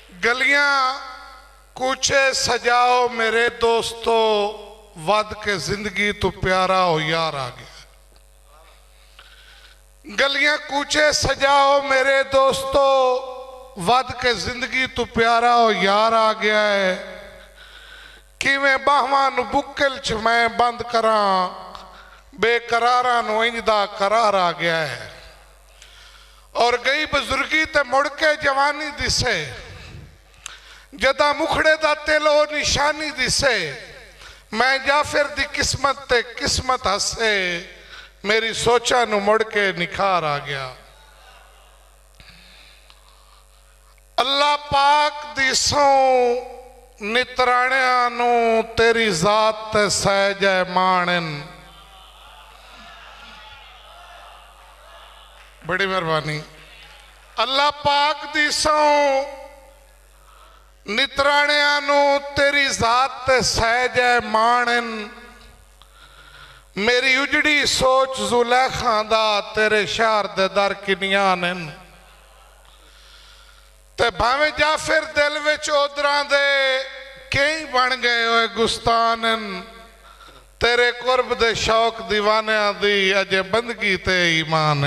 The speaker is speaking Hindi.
गलियां कूचे सजाओ मेरे दोस्तों, वद के जिंदगी तो प्यारा हो यार आ गया। गलियां कूचे सजाओ मेरे दोस्तों, वद के जिंदगी तो प्यारा हो यार आ गया है। किवें बाहवां नूं बुक्कल च मैं बंद करा, बेकरारा नूं इंजदा करार आ गया है। और गई बुजुर्गी ते मुड़ के जवानी दिसे, जदा मुखड़े दा तिल ओ निशानी दिसे। मैं जाफिर दी किस्मत ते किस्मत हसे, मेरी सोचा नूं मुड़ के निखार आ गया। अल्लाह पाक दी सौं नितराणियां नूं तेरी जात ते सहज माणन। बड़ी मेहरबानी। अल्लाह पाक दी सौं नितराणियां नूं तेरी जात ते सहज माणन। मेरी उजड़ी सोच जुलैखा दा तेरे शहर दे दर किनियां नन। ते भावें जाफिर दिल विच ओदरां दे कई बन गए होए गुस्तान, तेरे कुर्ब दे शौक दीवानियां दी अजे बंदगी ते ईमान।